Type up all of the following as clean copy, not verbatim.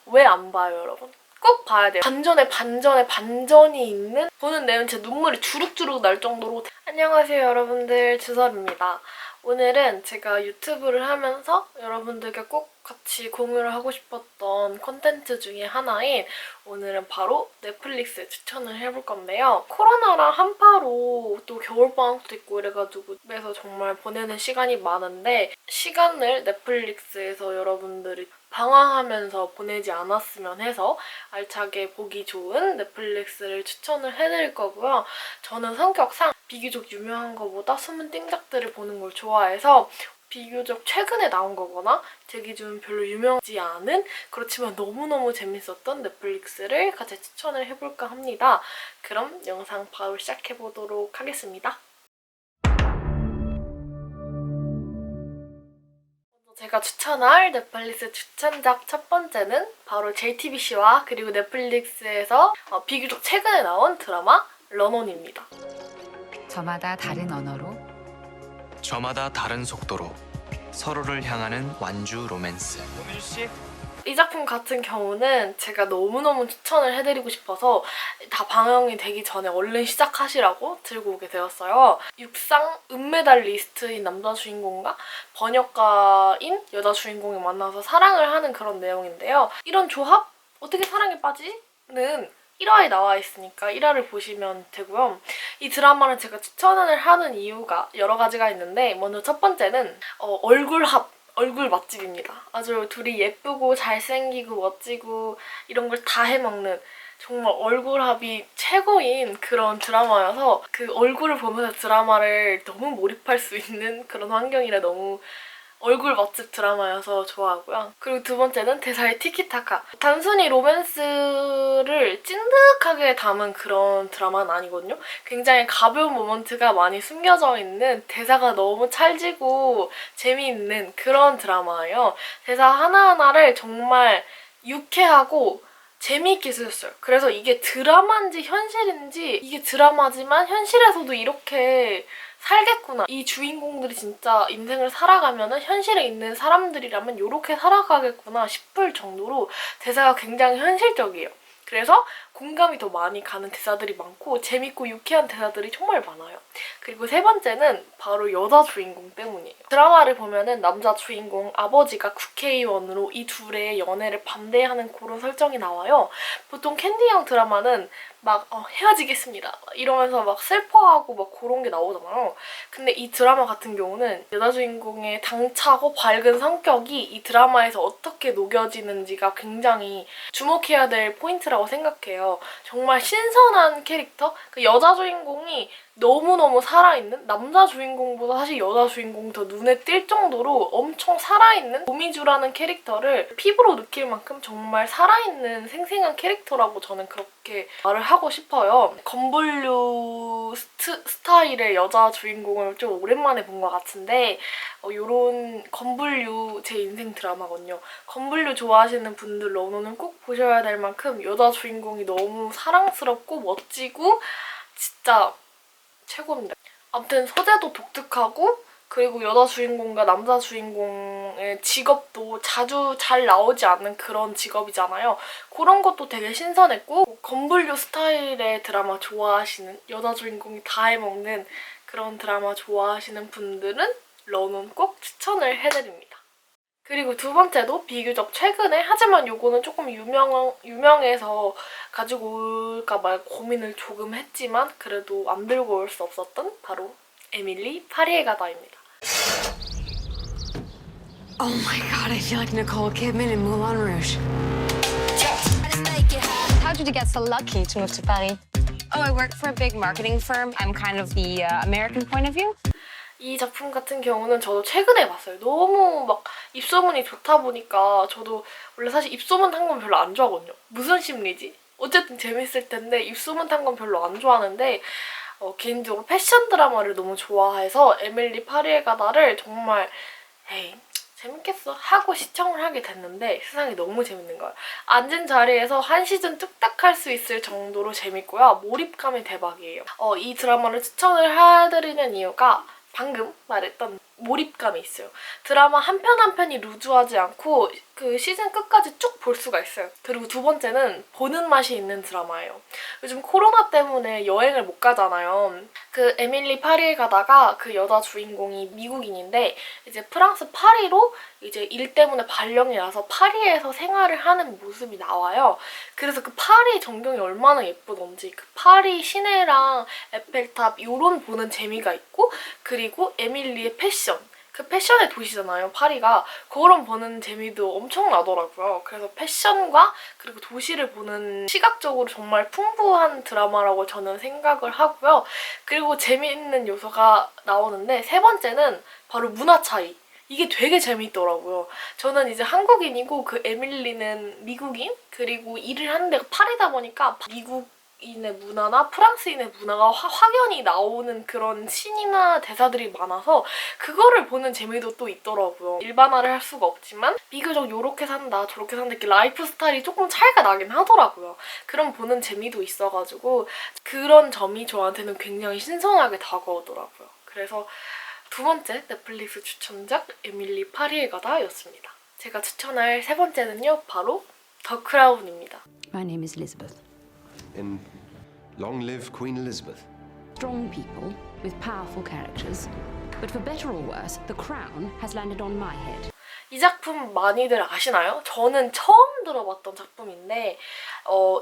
왜 안 봐요, 여러분? 꼭 봐야 돼요. 반전에 반전에 반전이 있는 보는 내용 진짜 눈물이 주룩주룩 날 정도로. 안녕하세요, 여러분들. 주설입니다. 오늘은 제가 유튜브를 하면서 여러분들께 꼭 같이 공유를 하고 싶었던 콘텐츠 중에 하나인 오늘은 바로 넷플릭스 추천을 해볼 건데요. 코로나랑 한파로 또 겨울방학도 있고 이래가지고 집에서 정말 보내는 시간이 많은데 시간을 넷플릭스에서 여러분들이 방황하면서 보내지 않았으면 해서 알차게 보기 좋은 넷플릭스를 추천을 해드릴 거고요. 저는 성격상 비교적 유명한 거보다 숨은 띵작들을 보는 걸 좋아해서 비교적 최근에 나온 거거나 제 기준 별로 유명하지 않은 그렇지만 너무너무 재밌었던 넷플릭스를 같이 추천을 해볼까 합니다. 그럼 영상 바로 시작해보도록 하겠습니다. 제가 추천할 넷플릭스 추천작 첫 번째는 바로 JTBC와 그리고 넷플릭스에서 비교적 최근에 나온 드라마 런온입니다. 저마다 다른 언어로 저마다 다른 속도로 서로를 향하는 완주 로맨스. 이 작품 같은 경우는 제가 너무너무 추천을 해드리고 싶어서 다 방영이 되기 전에 얼른 시작하시라고 들고 오게 되었어요. 육상 은메달리스트인 남자 주인공과 번역가인 여자 주인공이 만나서 사랑을 하는 그런 내용인데요. 이런 조합? 어떻게 사랑에 빠지는 1화에 나와 있으니까 1화를 보시면 되고요. 이 드라마를 제가 추천을 하는 이유가 여러 가지가 있는데 먼저 첫 번째는 얼굴 맛집입니다. 아주 둘이 예쁘고 잘생기고 멋지고 이런 걸 다 해먹는 정말 얼굴합이 최고인 그런 드라마여서 그 얼굴을 보면서 드라마를 너무 몰입할 수 있는 그런 환경이라 너무 얼굴 맛집 드라마여서 좋아하고요. 그리고 두 번째는 대사의 티키타카. 단순히 로맨스를 찐득하게 담은 그런 드라마는 아니거든요. 굉장히 가벼운 모먼트가 많이 숨겨져 있는 대사가 너무 찰지고 재미있는 그런 드라마예요. 대사 하나하나를 정말 유쾌하고 재미있게 쓰셨어요. 그래서 이게 드라마인지 현실인지 이게 드라마지만 현실에서도 이렇게 살겠구나. 이 주인공들이 진짜 인생을 살아가면은 현실에 있는 사람들이라면 이렇게 살아가겠구나 싶을 정도로 대사가 굉장히 현실적이에요. 그래서 공감이 더 많이 가는 대사들이 많고 재밌고 유쾌한 대사들이 정말 많아요. 그리고 세 번째는 바로 여자 주인공 때문이에요. 드라마를 보면은 남자 주인공 아버지가 국회의원으로 이 둘의 연애를 반대하는 그런 설정이 나와요. 보통 캔디형 드라마는 막 헤어지겠습니다 이러면서 막 슬퍼하고 막 그런 게 나오잖아요. 근데 이 드라마 같은 경우는 여자 주인공의 당차고 밝은 성격이 이 드라마에서 어떻게 녹여지는지가 굉장히 주목해야 될 포인트라고 생각해요. 정말 신선한 캐릭터? 그 여자 주인공이 너무너무 살아있는? 남자 주인공보다 사실 여자 주인공이 더 눈에 띌 정도로 엄청 살아있는 도미주라는 캐릭터를 피부로 느낄 만큼 정말 살아있는 생생한 캐릭터라고 저는 그렇게 말을 하고 싶어요. 건블류 스타일의 여자 주인공을 좀 오랜만에 본 것 같은데 요런 건블류 제 인생 드라마거든요. 건블류 좋아하시는 분들 런온은 꼭 보셔야 될 만큼 여자 주인공이 너무 사랑스럽고 멋지고 진짜 최고입니다. 아무튼 소재도 독특하고 그리고 여자 주인공과 남자 주인공의 직업도 자주 잘 나오지 않는 그런 직업이잖아요. 그런 것도 되게 신선했고 건블류 스타일의 드라마 좋아하시는 여자 주인공이 다 해먹는 그런 드라마 좋아하시는 분들은 런온 꼭 추천을 해드립니다. 그리고 두 번째도 비교적 최근에 하지만 요거는 조금 유명해서 가지고 올까 말 고민을 조금 했지만 그래도 안 들고 올 수 없었던 바로 에밀리 파리에 가다입니다. Oh my god, I feel like Nicole Kidman in Moulin Rouge. How did you get so lucky to move to Paris? Oh, I work for a big marketing firm. I'm kind of the American point of view. 이 작품 같은 경우는 저도 최근에 봤어요. 너무 막 입소문이 좋다 보니까 저도 원래 사실 입소문 탄 건 별로 안 좋아하거든요. 무슨 심리지? 어쨌든 재밌을 텐데 입소문 탄 건 별로 안 좋아하는데 개인적으로 패션 드라마를 너무 좋아해서 에밀리 파리에 가다를 정말 재밌겠어 하고 시청을 하게 됐는데 세상이 너무 재밌는 거예요. 앉은 자리에서 한 시즌 뚝딱 할 수 있을 정도로 재밌고요. 몰입감이 대박이에요. 이 드라마를 추천을 해드리는 이유가 방금 말했던 몰입감이 있어요. 드라마 한 편 한 편이 루즈하지 않고 그 시즌 끝까지 쭉 볼 수가 있어요. 그리고 두 번째는 보는 맛이 있는 드라마예요. 요즘 코로나 때문에 여행을 못 가잖아요. 그 에밀리 파리에 가다가 그 여자 주인공이 미국인인데 이제 프랑스 파리로 이제 일 때문에 발령이 나서 파리에서 생활을 하는 모습이 나와요. 그래서 그 파리 전경이 얼마나 예쁘던지 그 파리 시내랑 에펠탑 요런 보는 재미가 있고 그리고 에밀리의 패션 그 패션의 도시잖아요, 파리가. 그런 보는 재미도 엄청 나더라고요. 그래서 패션과 그리고 도시를 보는 시각적으로 정말 풍부한 드라마라고 저는 생각을 하고요. 그리고 재미있는 요소가 나오는데 세 번째는 바로 문화 차이. 이게 되게 재미있더라고요. 저는 이제 한국인이고 그 에밀리는 미국인? 그리고 일을 하는 데가 파리다 보니까 미국인의 문화나 프랑스인의 문화가 확연히 나오는 그런 씬이나 대사들이 많아서 그거를 보는 재미도 또 있더라고요. 일반화를 할 수가 없지만 비교적 요렇게 산다 저렇게 산다 이렇게 라이프 스타일이 조금 차이가 나긴 하더라고요. 그런 보는 재미도 있어가지고 그런 점이 저한테는 굉장히 신선하게 다가오더라고요. 그래서 두 번째 넷플릭스 추천작 에밀리 파리에 가다 였습니다. 제가 추천할 세 번째는요 바로 더 크라운입니다. My name is Elizabeth. And long live Queen Elizabeth. Strong people with powerful characters. But for better or worse, the crown has landed on my head. 이 작품 많이들 아시나요? 저는 처음 들어봤던 작품인데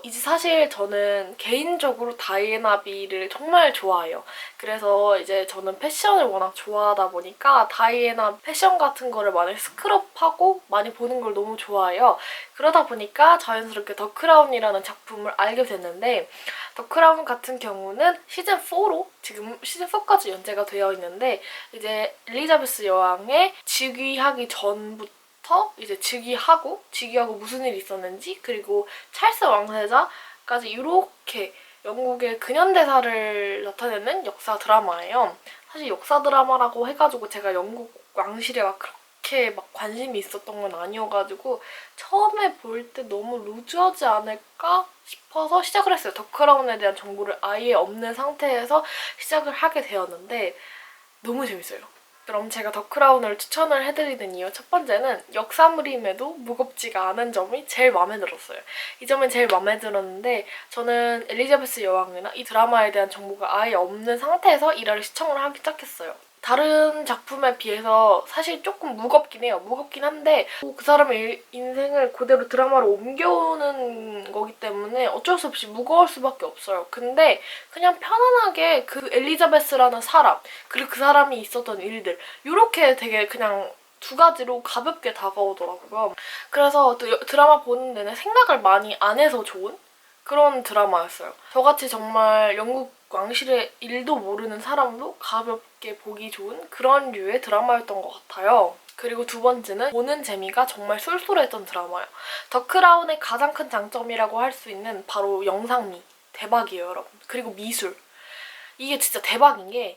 이제 사실 저는 개인적으로 다이애나 비를 정말 좋아해요. 그래서 이제 저는 패션을 워낙 좋아하다 보니까 다이애나 패션 같은 거를 많이 스크럽하고 많이 보는 걸 너무 좋아해요. 그러다 보니까 자연스럽게 더 크라운이라는 작품을 알게 됐는데 더 크라운 같은 경우는 시즌4로 지금 시즌4까지 연재가 되어 있는데 이제 엘리자베스 여왕의 즉위하기 전부터 이제 즉위하고 무슨 일이 있었는지 그리고 찰스 왕세자까지 이렇게 영국의 근현대사를 나타내는 역사 드라마예요. 사실 역사 드라마라고 해가지고 제가 영국 왕실에 막 그렇게 막 관심이 있었던 건 아니어가지고 처음에 볼 때 너무 루즈하지 않을까 싶어서 시작을 했어요. 더 크라운에 대한 정보를 아예 없는 상태에서 시작을 하게 되었는데 너무 재밌어요. 그럼 제가 더 크라운을 추천을 해드리는 이유 첫 번째는 역사물임에도 무겁지가 않은 점이 제일 마음에 들었어요. 이 점이 제일 마음에 들었는데 저는 엘리자베스 여왕이나 이 드라마에 대한 정보가 아예 없는 상태에서 일화를 시청을 하기 시작했어요. 다른 작품에 비해서 사실 조금 무겁긴 해요. 무겁긴 한데 그 사람의 인생을 그대로 드라마로 옮겨오는 거기 때문에 어쩔 수 없이 무거울 수밖에 없어요. 근데 그냥 편안하게 그 엘리자베스라는 사람 그리고 그 사람이 있었던 일들 이렇게 되게 그냥 두 가지로 가볍게 다가오더라고요. 그래서 또 드라마 보는 데는 생각을 많이 안 해서 좋은 그런 드라마였어요. 저같이 정말 영국 왕실의 일도 모르는 사람도 가볍게 보기 좋은 그런 류의 드라마였던 것 같아요. 그리고 두 번째는 보는 재미가 정말 쏠쏠했던 드라마예요. 더 크라운의 가장 큰 장점이라고 할 수 있는 바로 영상미. 대박이에요, 여러분. 그리고 미술. 이게 진짜 대박인 게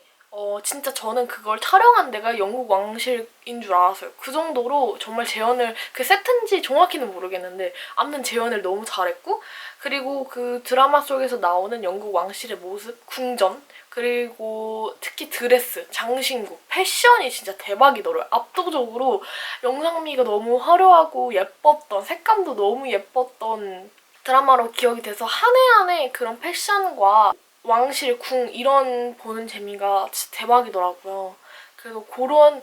진짜 저는 그걸 촬영한 데가 영국 왕실인 줄 알았어요. 그 정도로 정말 재현을 그 세트인지 정확히는 모르겠는데 아무튼 재현을 너무 잘했고 그리고 그 드라마 속에서 나오는 영국 왕실의 모습, 궁전 그리고 특히 드레스, 장신구, 패션이 진짜 대박이더라고요. 압도적으로 영상미가 너무 화려하고 예뻤던 색감도 너무 예뻤던 드라마로 기억이 돼서 한 해 한 해 그런 패션과 왕실, 궁 이런 보는 재미가 진짜 대박이더라고요. 그래서 그런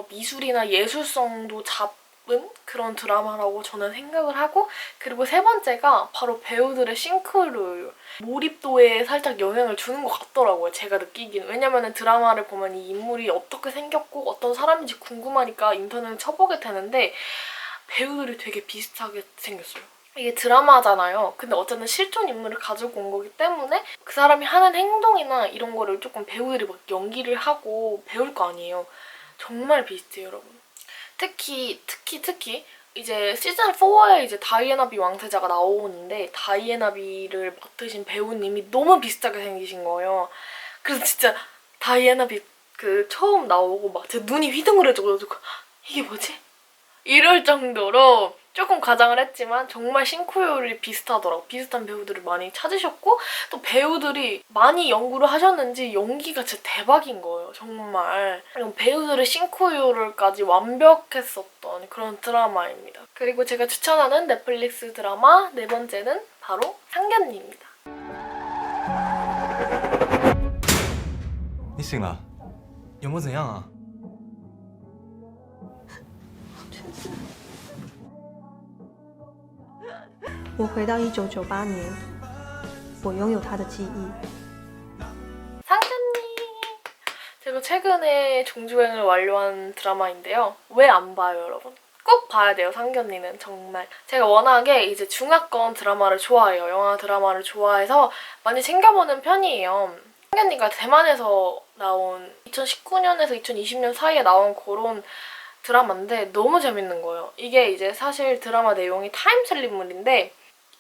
미술이나 예술성도 잡은 그런 드라마라고 저는 생각을 하고 그리고 세 번째가 바로 배우들의 싱크로율. 몰입도에 살짝 영향을 주는 것 같더라고요. 제가 느끼기는. 왜냐면은 드라마를 보면 이 인물이 어떻게 생겼고 어떤 사람인지 궁금하니까 인터넷을 쳐보게 되는데 배우들이 되게 비슷하게 생겼어요. 이게 드라마잖아요. 근데 어쨌든 실존 인물을 가지고 온 거기 때문에 그 사람이 하는 행동이나 이런 거를 조금 배우들이 막 연기를 하고 배울 거 아니에요. 정말 비슷해요, 여러분. 특히 이제 시즌 4에 이제 다이애나 비 왕세자가 나오는데 다이애나 비를 맡으신 배우님이 너무 비슷하게 생기신 거예요. 그래서 진짜 다이애나 비 그 처음 나오고 막 제 눈이 휘둥그레져가지고 이게 뭐지? 이럴 정도로 조금 과장을 했지만 정말 싱크효율이 비슷하더라고. 비슷한 배우들을 많이 찾으셨고 또 배우들이 많이 연구를 하셨는지 연기가 진짜 대박인 거예요. 정말. 그리고 배우들의 싱크효율까지 완벽했었던 그런 드라마입니다. 그리고 제가 추천하는 넷플릭스 드라마 네 번째는 바로 상견례입니다. 你醒了，有没有怎样啊？ 我回到1998年，我拥有他的记忆。 상견례! 제가 최근에 종주행을 완료한 드라마인데요. 왜 안 봐요, 여러분? 꼭 봐야 돼요, 상견례는 정말. 제가 워낙에 이제 중화권 드라마를 좋아해요. 영화 드라마를 좋아해서 많이 챙겨보는 편이에요. 상견례가 대만에서 나온 2019년에서 2020년 사이에 나온 그런 드라마인데 너무 재밌는 거예요. 이게 이제 사실 드라마 내용이 타임슬립물인데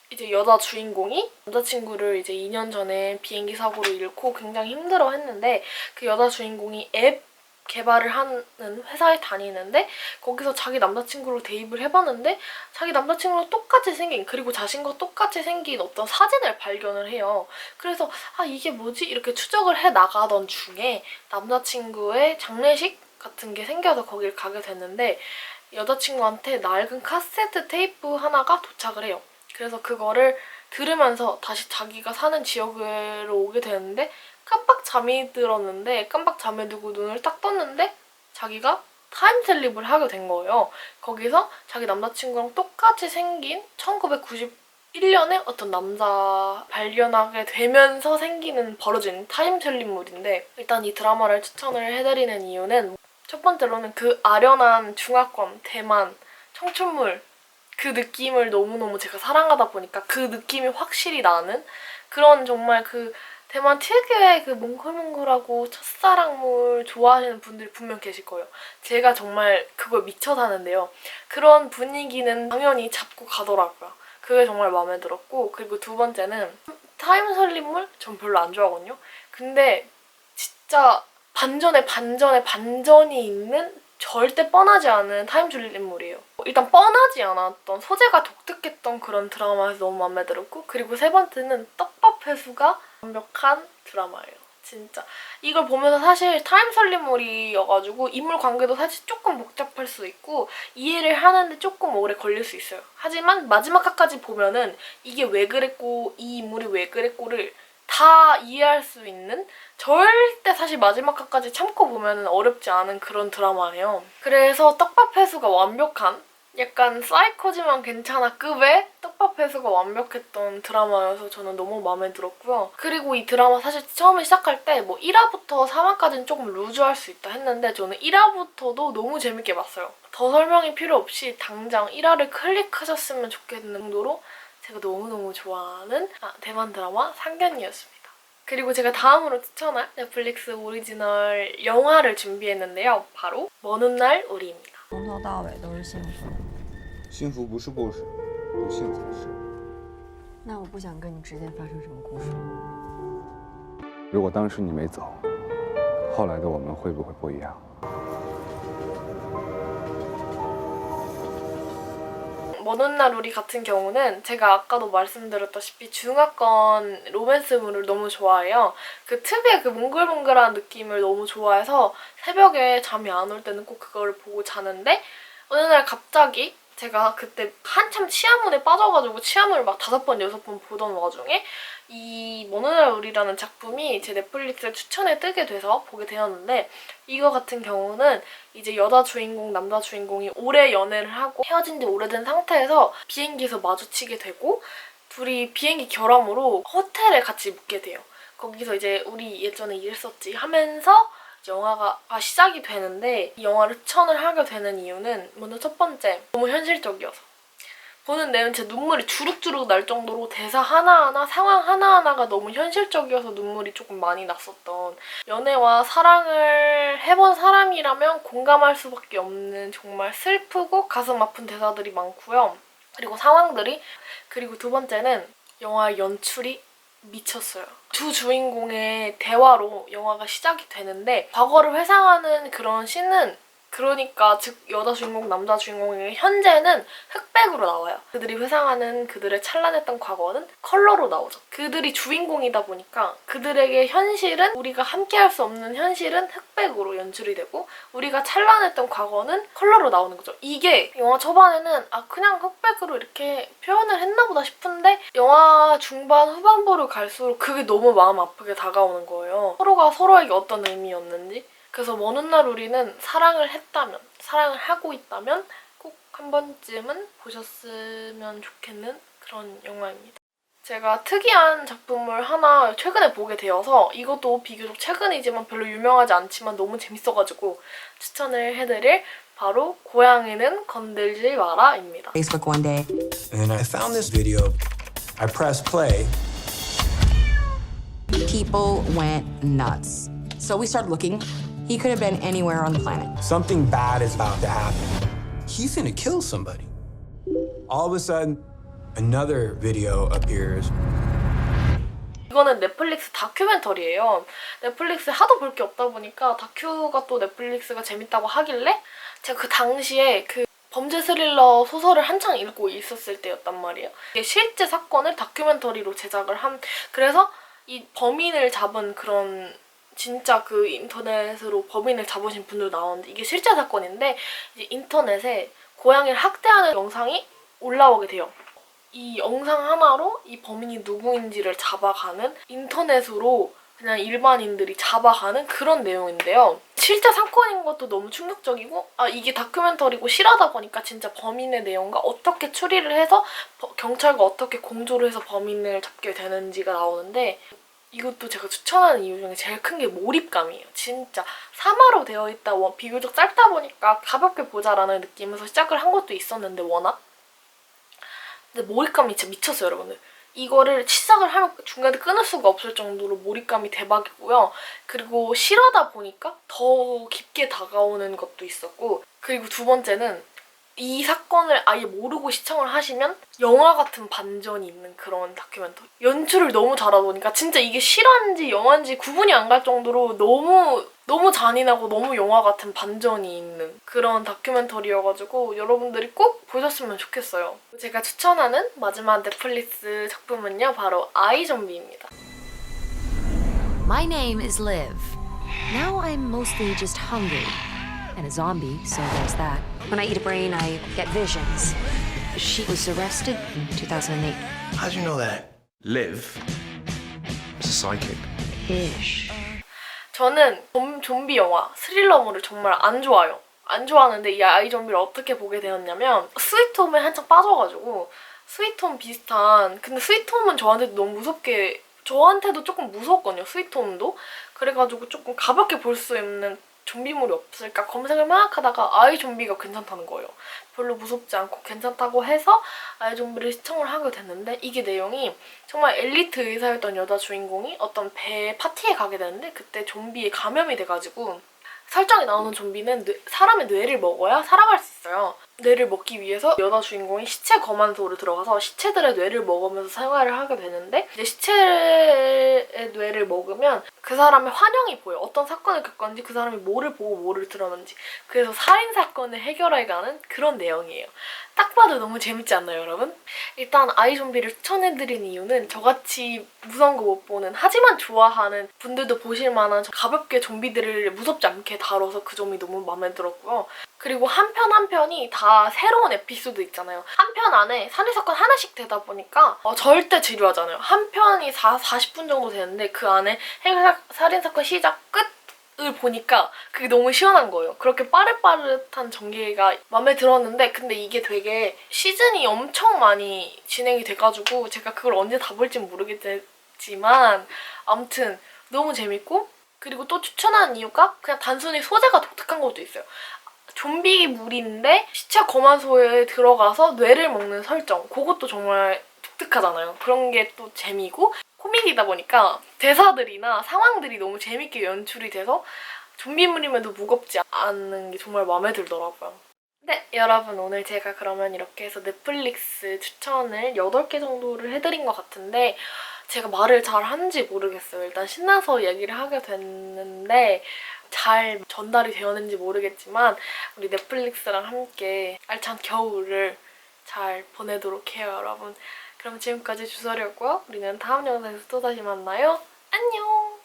이제 여자 주인공이 남자친구를 이제 2년 전에 비행기 사고로 잃고 굉장히 힘들어했는데 그 여자 주인공이 앱 개발을 하는 회사에 다니는데 거기서 자기 남자친구로 대입을 해봤는데 자기 남자친구랑 똑같이 생긴 그리고 자신과 똑같이 생긴 어떤 사진을 발견을 해요. 그래서 아 이게 뭐지? 이렇게 추적을 해 나가던 중에 남자친구의 장례식 같은 게 생겨서 거길 가게 됐는데 여자친구한테 낡은 카세트 테이프 하나가 도착을 해요. 그래서 그거를 들으면서 다시 자기가 사는 지역으로 오게 되는데 깜빡 잠이 들었는데 깜빡 잠에 들고 눈을 딱 떴는데 자기가 타임슬립을 하게 된 거예요. 거기서 자기 남자친구랑 똑같이 생긴 1991년에 어떤 남자 발견하게 되면서 생기는 벌어진 타임슬립물인데 일단 이 드라마를 추천을 해드리는 이유는 첫 번째로는 그 아련한 중화권, 대만, 청춘물 그 느낌을 너무너무 제가 사랑하다 보니까 그 느낌이 확실히 나는 그런 정말 그 대만 특유의 그 몽글몽글하고 첫사랑물 좋아하시는 분들이 분명 계실 거예요. 제가 정말 그걸 미쳐 사는데요. 그런 분위기는 당연히 잡고 가더라고요. 그게 정말 마음에 들었고 그리고 두 번째는 타임슬립물? 전 별로 안 좋아하거든요. 근데 진짜 반전에 반전이 있는 절대 뻔하지 않은 타임슬립물이에요. 일단 뻔하지 않았던 소재가 독특했던 그런 드라마에서 너무 마음에 들었고 그리고 세 번째는 떡밥 회수가 완벽한 드라마예요. 진짜 이걸 보면서 사실 타임슬립물이어가지고 인물 관계도 사실 조금 복잡할 수 있고 이해를 하는데 조금 오래 걸릴 수 있어요. 하지만 마지막 화까지 보면은 이게 왜 그랬고 이 인물이 왜 그랬고를 다 이해할 수 있는 절대 사실 마지막 화까지 참고 보면 어렵지 않은 그런 드라마예요. 그래서 떡밥 회수가 완벽한 약간 사이코지만 괜찮아 급의 떡밥 회수가 완벽했던 드라마여서 저는 너무 마음에 들었고요. 그리고 이 드라마 사실 처음에 시작할 때 뭐 1화부터 3화까지는 조금 루즈할 수 있다 했는데 저는 1화부터도 너무 재밌게 봤어요. 더 설명이 필요 없이 당장 1화를 클릭하셨으면 좋겠는 정도로 제가 너무너무 좋아하는 대만 드라마 상견례였습니다. 그리고 제가 다음으로 추천할 넷플릭스 오리지널 영화를 준비했는데요. 바로 먼 훗날 우리입니다. 从头到尾都是幸福的。幸福不是故事，不幸才是。那我不想跟你之间发生什么故事。如果当时你没走，后来的我们会不会不一样？ 먼 훗날 우리 같은 경우는 제가 아까도 말씀드렸다시피 중화권 로맨스물을 너무 좋아해요. 그 특유의 그 몽글몽글한 느낌을 너무 좋아해서 새벽에 잠이 안 올 때는 꼭 그거를 보고 자는데 어느 날 갑자기 제가 그때 한참 치아물에 빠져가지고 치아물을 막 5번, 6번 보던 와중에 이 먼 훗날 우리라는 작품이 제 넷플릭스에 추천에 뜨게 돼서 보게 되었는데 이거 같은 경우는 이제 여자 주인공, 남자 주인공이 오래 연애를 하고 헤어진 지 오래된 상태에서 비행기에서 마주치게 되고 둘이 비행기 결함으로 호텔에 같이 묵게 돼요. 거기서 이제 우리 예전에 이랬었지 하면서 영화가 시작이 되는데 이 영화를 추천을 하게 되는 이유는 먼저 첫 번째, 너무 현실적이어서 보는 내내 제 눈물이 주룩주룩 날 정도로 대사 하나하나, 상황 하나하나가 너무 현실적이어서 눈물이 조금 많이 났었던 연애와 사랑을 해본 사람이라면 공감할 수밖에 없는 정말 슬프고 가슴 아픈 대사들이 많고요. 그리고 상황들이 그리고 두 번째는 영화의 연출이 미쳤어요. 두 주인공의 대화로 영화가 시작이 되는데 과거를 회상하는 그런 씬은 그러니까 즉 여자 주인공, 남자 주인공이 현재는 흑백으로 나와요. 그들이 회상하는 그들의 찬란했던 과거는 컬러로 나오죠. 그들이 주인공이다 보니까 그들에게 현실은, 우리가 함께할 수 없는 현실은 흑백으로 연출이 되고 우리가 찬란했던 과거는 컬러로 나오는 거죠. 이게 영화 초반에는 그냥 흑백으로 이렇게 표현을 했나 보다 싶은데 영화 중반 후반부로 갈수록 그게 너무 마음 아프게 다가오는 거예요. 서로가 서로에게 어떤 의미였는지. 그래서 먼 훗날 우리는 사랑을 했다면, 사랑을 하고 있다면 꼭 한 번쯤은 보셨으면 좋겠는 그런 영화입니다. 제가 특이한 작품을 하나 최근에 보게 되어서 이것도 비교적 최근이지만 별로 유명하지 않지만 너무 재밌어가지고 추천을 해드릴 바로 고양이는 건들지 마라입니다. Facebook one day, and I found this video. I pressed play. People went nuts. So we started looking. He could have been anywhere on the planet. Something bad is about to happen. He's gonna kill somebody. All of a sudden, another video appears. 이거는 넷플릭스 다큐멘터리예요. 넷플릭스에 하도 볼 게 없다 보니까 다큐가 또 넷플릭스가 재밌다고 하길래 제가 그 당시에 그 범죄 스릴러 소설을 한창 읽고 있었을 때였단 말이에요. 이게 실제 사건을 다큐멘터리로 제작을 한, 그래서 이 범인을 잡은 그런 진짜 그 인터넷으로 범인을 잡으신 분들 나오는데 이게 실제 사건인데 이제 인터넷에 고양이를 학대하는 영상이 올라오게 돼요. 이 영상 하나로 이 범인이 누구인지를 잡아가는, 인터넷으로 그냥 일반인들이 잡아가는 그런 내용인데요. 실제 사건인 것도 너무 충격적이고 이게 다큐멘터리고 실하다 보니까 진짜 범인의 내용과 어떻게 추리를 해서 경찰과 어떻게 공조를 해서 범인을 잡게 되는지가 나오는데 이것도 제가 추천하는 이유 중에 제일 큰 게 몰입감이에요. 진짜 3화로 되어 있다, 비교적 짧다 보니까 가볍게 보자라는 느낌에서 시작을 한 것도 있었는데 워낙 근데 몰입감이 진짜 미쳤어요, 여러분들. 이거를 시작을 하면 중간에 끊을 수가 없을 정도로 몰입감이 대박이고요. 그리고 실하다 보니까 더 깊게 다가오는 것도 있었고, 그리고 두 번째는 이 사건을 아예 모르고 시청을 하시면 영화 같은 반전이 있는 그런 다큐멘터리. 연출을 너무 잘하다 보니까 진짜 이게 실화인지 영화인지 구분이 안 갈 정도로 너무 잔인하고 너무 영화 같은 반전이 있는 그런 다큐멘터리여가지고 여러분들이 꼭 보셨으면 좋겠어요. 제가 추천하는 마지막 넷플릭스 작품은요, 바로 아이좀비입니다. My name is Liv. Now I'm mostly just hungry. And a zombie, so there's that. When I eat a brain, I get visions. She was arrested in 2008. How'd you know that? Liv is a psychic. Ish. 저는 좀비 영화, 스릴러물을 정말 안 좋아해요. 안 좋아하는데 이 아이좀비를 어떻게 보게 되었냐면 스위트홈에 한창 빠져가지고 스위트홈 비슷한, 근데 스위트홈은 저한테도 너무 무섭게, 저한테도 조금 무서웠거든요, 스위트홈도. 그래가지고 조금 가볍게 볼 수 있는 좀비물이 없을까 검색을 막 하다가 아이좀비가 괜찮다는 거예요. 별로 무섭지 않고 괜찮다고 해서 아이좀비를 시청을 하게 됐는데 이게 내용이 정말 엘리트 의사였던 여자 주인공이 어떤 배 파티에 가게 되는데 그때 좀비에 감염이 돼가지고 설정에 나오는 좀비는 사람의 뇌를 먹어야 살아갈 수 있어요. 뇌를 먹기 위해서 여자 주인공이 시체 검안소로 들어가서 시체들의 뇌를 먹으면서 생활을 하게 되는데 이제 시체의 뇌를 먹으면 그 사람의 환영이 보여. 어떤 사건을 겪었는지, 그 사람이 뭐를 보고 뭐를 들었는지. 그래서 살인사건을 해결해가는 그런 내용이에요. 딱 봐도 너무 재밌지 않나요, 여러분? 일단 아이좀비를 추천해드린 이유는 저같이 무서운 거 못 보는, 하지만 좋아하는 분들도 보실 만한 가볍게 좀비들을 무섭지 않게 다뤄서 그 점이 너무 마음에 들었고요. 그리고 한 편 한 편이 다 새로운 에피소드 있잖아요. 한 편 안에 살인사건 하나씩 되다 보니까 절대 지루하잖아요. 한 편이 40분 정도 되는데 그 안에 살인사건 시작 끝을 보니까 그게 너무 시원한 거예요. 그렇게 빠릿빠릿한 전개가 마음에 들었는데 근데 이게 되게 시즌이 엄청 많이 진행이 돼가지고 제가 그걸 언제 다 볼지 모르겠지만 아무튼 너무 재밌고, 그리고 또 추천하는 이유가 그냥 단순히 소재가 독특한 것도 있어요. 좀비물인데 시체 검안소에 들어가서 뇌를 먹는 설정, 그것도 정말 독특하잖아요. 그런 게 또 재미고, 코미디다 보니까 대사들이나 상황들이 너무 재밌게 연출이 돼서 좀비물임에도 무겁지 않은 게 정말 마음에 들더라고요. 네, 여러분 오늘 제가 그러면 이렇게 해서 넷플릭스 추천을 8개 정도를 해드린 것 같은데 제가 말을 잘 하는지 모르겠어요. 일단 신나서 얘기를 하게 됐는데 잘 전달이 되었는지 모르겠지만 우리 넷플릭스랑 함께 알찬 겨울을 잘 보내도록 해요, 여러분. 그럼 지금까지 주설이었고요. 우리는 다음 영상에서 또다시 만나요. 안녕!